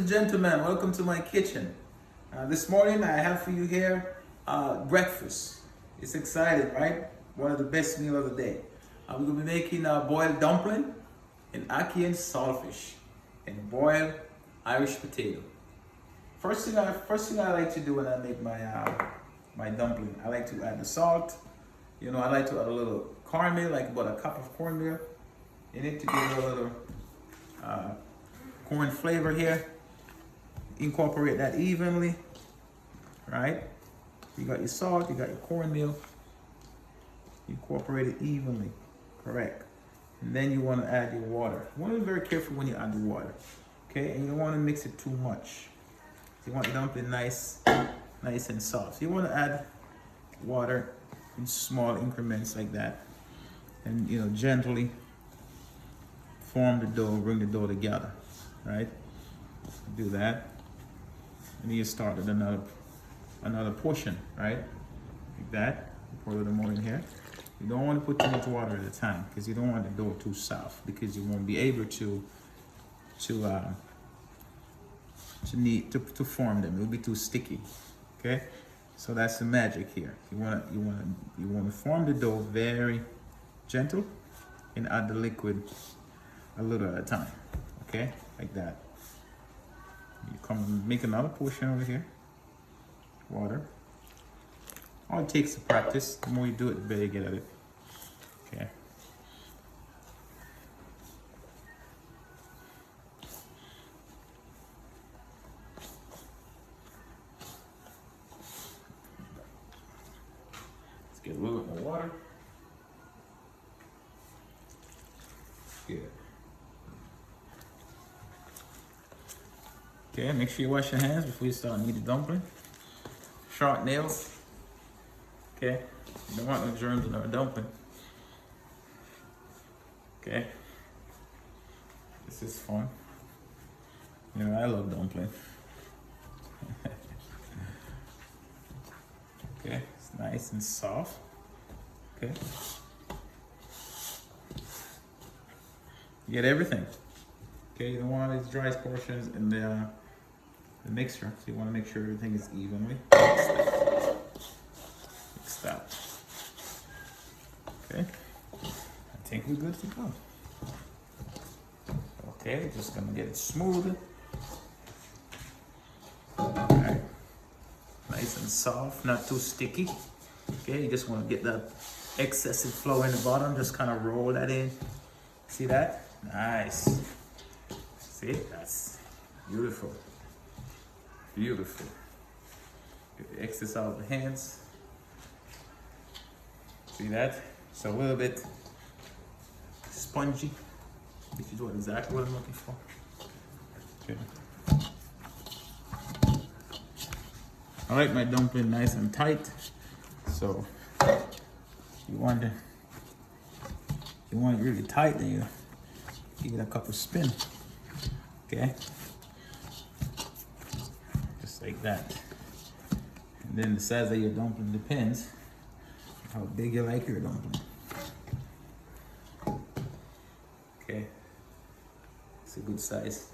and gentlemen, welcome to my kitchen. This morning I have for you here breakfast. It's exciting, right? One of the best meals of the day. We're going to be making boiled dumpling and ackee and saltfish and boiled Irish potato. First thing I like to do when I make my dumpling, I like to add the salt. You know, I like to add a little cornmeal, like about a cup of cornmeal in it to give it a little corn flavor here. Incorporate that evenly, right? You got your salt, you got your cornmeal. Incorporate it evenly, correct. And then you want to add your water. You want to be very careful when you add the water, okay? And you don't want to mix it too much. You want the dumpling nice and soft. So you want to add water in small increments like that, and you know, gently form the dough, bring the dough together, right? Do that, and then you start with another portion, right? Like that. You pour a little more in here. You don't want to put too much water at a time because you don't want the dough too soft, because you won't be able to form them. It'll be too sticky. Okay, so that's the magic here. You want to form the dough very gentle and add the liquid a little at a time. Okay, like that. You come and make another portion over here. Water. All it takes is practice. The more you do it, the better you get at it. Okay. Let's get a little bit more water. Good. Okay, make sure you wash your hands before you start kneading the dumpling. Sharp nails. Okay, you don't want no germs in our dumpling. Okay, this is fun. You know, I love dumpling. Okay, it's nice and soft. Okay, you get everything. Okay, you don't want these dry portions in the mixture, so you want to make sure everything is evenly. Mix that. Okay, I think we're good to go. Okay, just gonna get it smooth. Alright, nice and soft, not too sticky. Okay, you just want to get that excessive flow in the bottom, just kind of roll that in. See that? Nice. See, that's beautiful. Beautiful. Get the excess out of the hands. See that? It's a little bit spongy, which is exactly what I'm looking for. Okay. I like my dumpling nice and tight, so you want it really tight, then you give it a couple spin. Okay. Like that. And then the size of your dumpling depends how big you like your dumpling. Okay, it's a good size,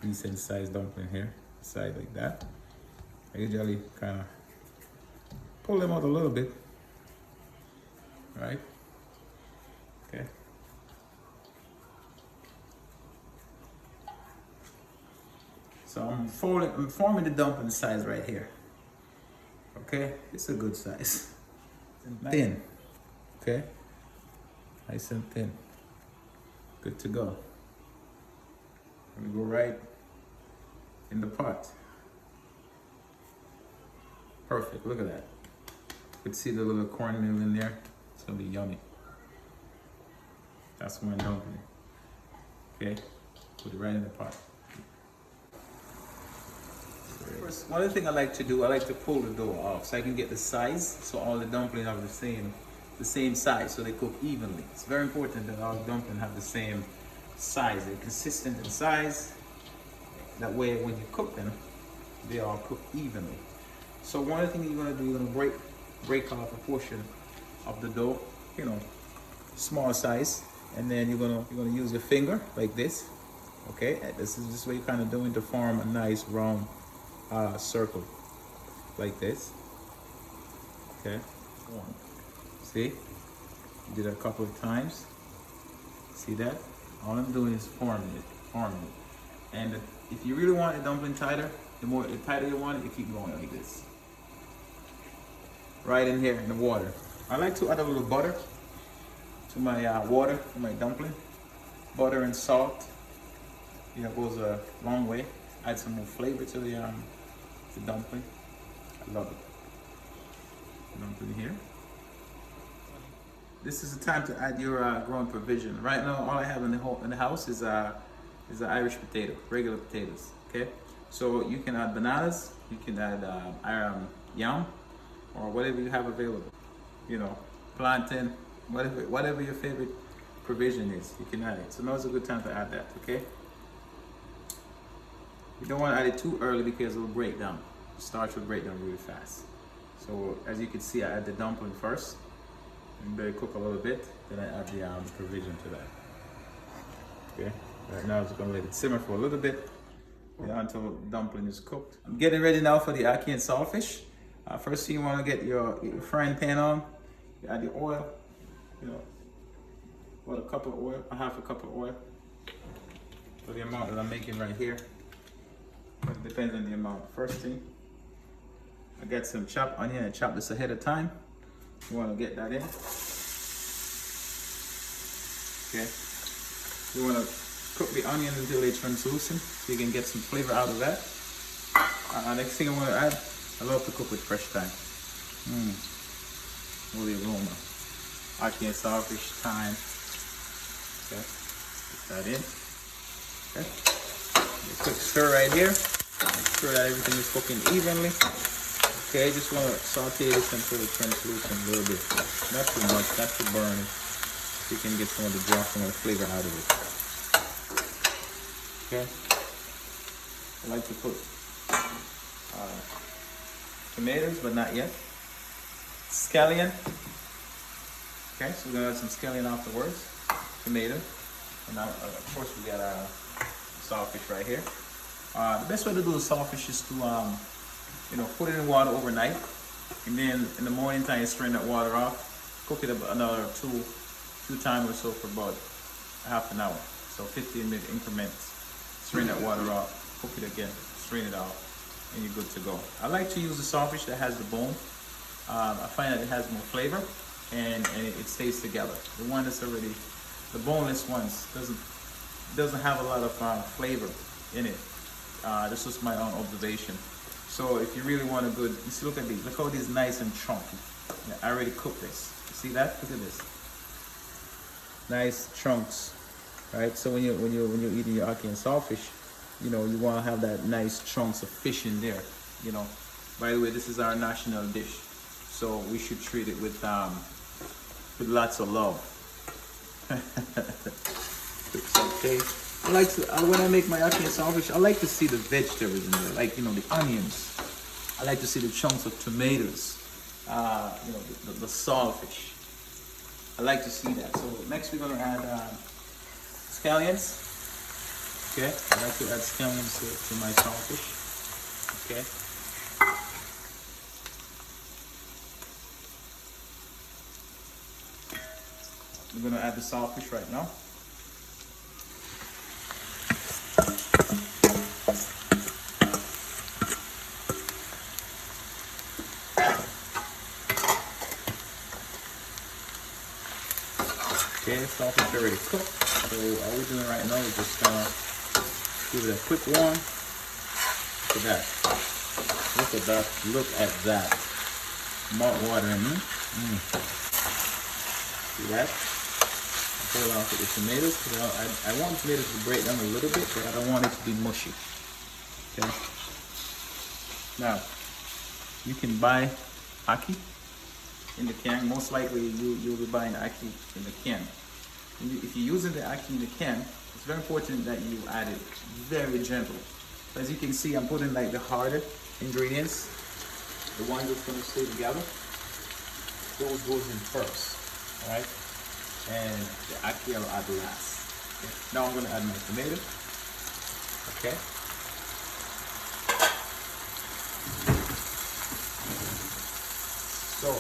decent size dumpling here. Size like that. I usually kind of pull them out a little bit, right? Okay. So I'm forming the dumpling size right here. Okay, it's a good size. Thin. Okay, nice and thin. Good to go. Let me go right in the pot. Perfect. Look at that. You can see the little cornmeal in there. It's gonna be yummy. That's my dumpling. Okay, put it right in the pot. First, one other thing I like to do, I like to pull the dough off so I can get the size, so all the dumplings have the same size, so they cook evenly. It's very important that all dumplings have the same size. They're consistent in size. That way, when you cook them, they all cook evenly. So one of the things you're gonna do, you're gonna break off a portion of the dough, you know, small size, and then you're gonna use your finger like this, Okay, and this is just what you're kind of doing to form a nice round circle like this. Okay, one. See, did it a couple of times. See that? All I'm doing is forming it. And if you really want a dumpling tighter, the tighter you want it, you keep going like this. Right in here in the water. I like to add a little butter to my water for my dumpling. Butter and salt. Yeah, goes a long way. Add some more flavor to the dumpling. I love it. Dumpling here. This is the time to add your growing provision. Right now, all I have in the house is an Irish potato, regular potatoes. Okay, so you can add bananas, you can add yam, or whatever you have available. You know, plantain, whatever your favorite provision is, you can add it. So now's a good time to add that. Okay. You don't want to add it too early because it will break down. The starch will break down really fast. So as you can see, I add the dumpling first. And let it cook a little bit, then I add the provision to that. Okay, right now I'm just gonna let it simmer for a little bit, until the dumpling is cooked. I'm getting ready now for the ackee and saltfish. First thing you wanna get your frying pan on. You add the oil, about a cup of oil, a half a cup of oil. For the amount that I'm making right here. It depends on the amount. First thing, I got some chopped onion. I chopped this ahead of time. You want to get that in. Okay. You want to cook the onion until they translucent so you can get some flavor out of that. Next thing I want to add, I love to cook with fresh thyme. Oh, the aroma. Ackee and saltfish thyme. Okay. Put that in. Okay. A quick stir right here. Make sure that everything is cooking evenly. Okay, just want to saute this until it translucent a little bit. Not too much, not too burning. So you can get some of the broth, some of the flavor out of it. Okay. I like to put tomatoes, but not yet. Scallion. Okay, so we're going to add some scallion afterwards. Tomato. And now, of course, we got our saltfish right here. The best way to do the saltfish is to put it in water overnight, and then in the morning time you strain that water off, cook it another two times or so for about half an hour. So 15-minute increments. Strain that water off, cook it again, strain it off, and you're good to go. I like to use the saltfish that has the bone. I find that it has more flavor and it stays together. The one that's already, the boneless ones doesn't have a lot of flavor in it. This was my own observation. So if you really want a good, you see, look at these. Look how these nice and chunky. I already cooked this. You see that? Look at this. Nice chunks, right? So when you're eating your ackee and saltfish, you want to have that nice chunks of fish in there. By the way, this is our national dish, so we should treat it with lots of love. Okay. I like to, when I make my ackee and saltfish, I like to see the vegetables in there, like, the onions. I like to see the chunks of tomatoes, the saltfish. I like to see that. So next we're going to add scallions. Okay, I like to add scallions to my saltfish. Okay. We're going to add the saltfish right now. Okay, the saltfish is already cooked. So all we're doing right now is just give it a quick warm. Look at that. Look at that. Look at that. Mouth watering. See that? Pull it off with the tomatoes. I want the tomatoes to break down a little bit, but I don't want it to be mushy. Okay. Now, you can buy ackee in the can. Most likely you'll be buying ackee in the can. If you're using the ackee in the can, it's very important that you add it very gentle. So as you can see, I'm putting like the harder ingredients, the ones that's going to stay together. Those goes in first, all right? And the ackee I'll add last. Okay. Now I'm going to add my tomato. Okay. So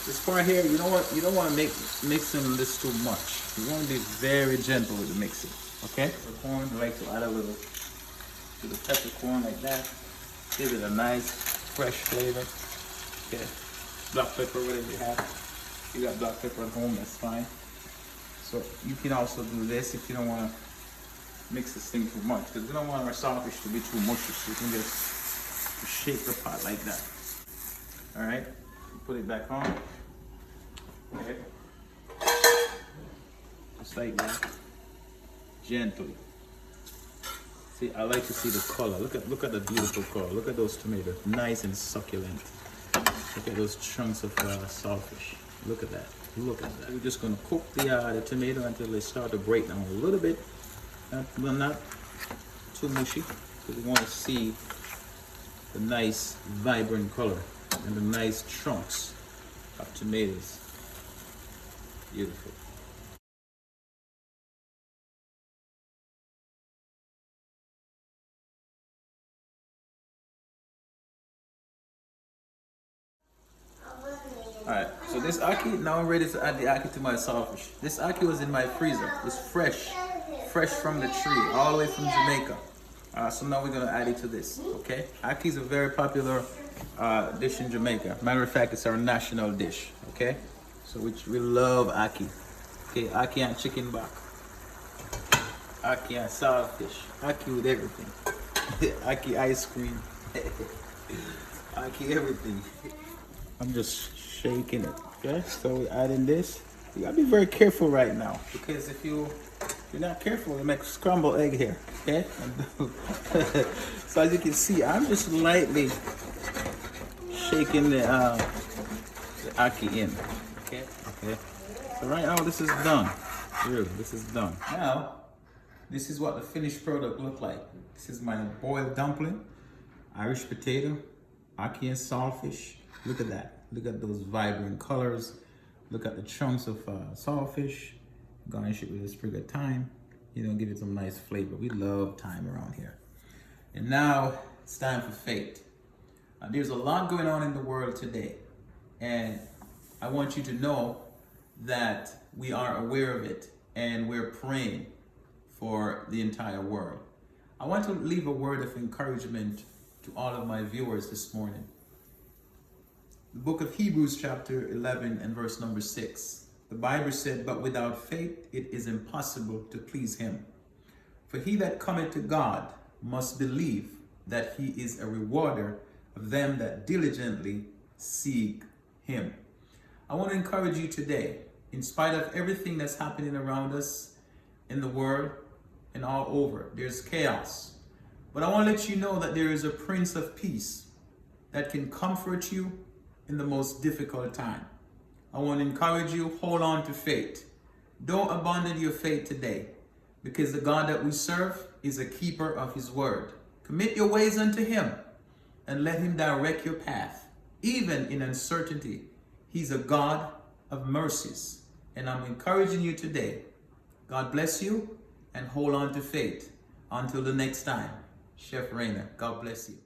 this part here, you don't want to mixing this too much. You want to be very gentle with the mixing. Okay. The corn, I like to add a little to the peppercorn like that. Give it a nice fresh flavor. Okay. Black pepper, whatever you have. You got black pepper at home, that's fine. So you can also do this if you don't want to mix this thing too much, because we don't want our saltfish to be too mushy. So you can just shake the pot like that. All right, put it back on. Okay, just like that, gently. See, I like to see the color. Look at the beautiful color. Look at those tomatoes, nice and succulent. Look at those chunks of saltfish. Look at that. Look at that. We're just gonna cook the tomato until they start to break down a little bit. Not too mushy, because we want to see the nice vibrant color and the nice chunks of tomatoes. Beautiful. Alright, so this ackee, now I'm ready to add the ackee to my saltfish. This ackee was in my freezer. It's fresh from the tree, all the way from Jamaica. So now we're gonna add it to this, okay? Ackee is a very popular dish in Jamaica. Matter of fact, it's our national dish, okay? So we love ackee. Okay, ackee and chicken back. Ackee and saltfish. Ackee with everything. Ackee ice cream. Ackee everything. I'm just shaking it, okay? So we're adding this. You gotta be very careful right now, because if you're not careful, you make scrambled egg here, okay? So as you can see, I'm just lightly shaking the ackee in, okay? Okay. So right now this is done. Really, this is done. Now, this is what the finished product look like. This is my boiled dumpling, Irish potato, ackee and saltfish. Look at that. Look at those vibrant colors. Look at the chunks of saltfish. Garnish it with a sprig of thyme. You know, give it some nice flavor. We love thyme around here. And now it's time for fate. There's a lot going on in the world today. And I want you to know that we are aware of it and we're praying for the entire world. I want to leave a word of encouragement to all of my viewers this morning. The book of Hebrews chapter 11 and verse number 6. The Bible said, "But without faith it is impossible to please him. For he that cometh to God must believe that he is a rewarder of them that diligently seek him." I want to encourage you today, in spite of everything that's happening around us in the world and all over, there's chaos. But I want to let you know that there is a Prince of Peace that can comfort you in the most difficult time. I want to encourage you, hold on to faith. Don't abandon your faith today, because the God that we serve is a keeper of his word. Commit your ways unto him and let him direct your path. Even in uncertainty, he's a God of mercies. And I'm encouraging you today. God bless you and hold on to faith. Until the next time, Chef Rainer, God bless you.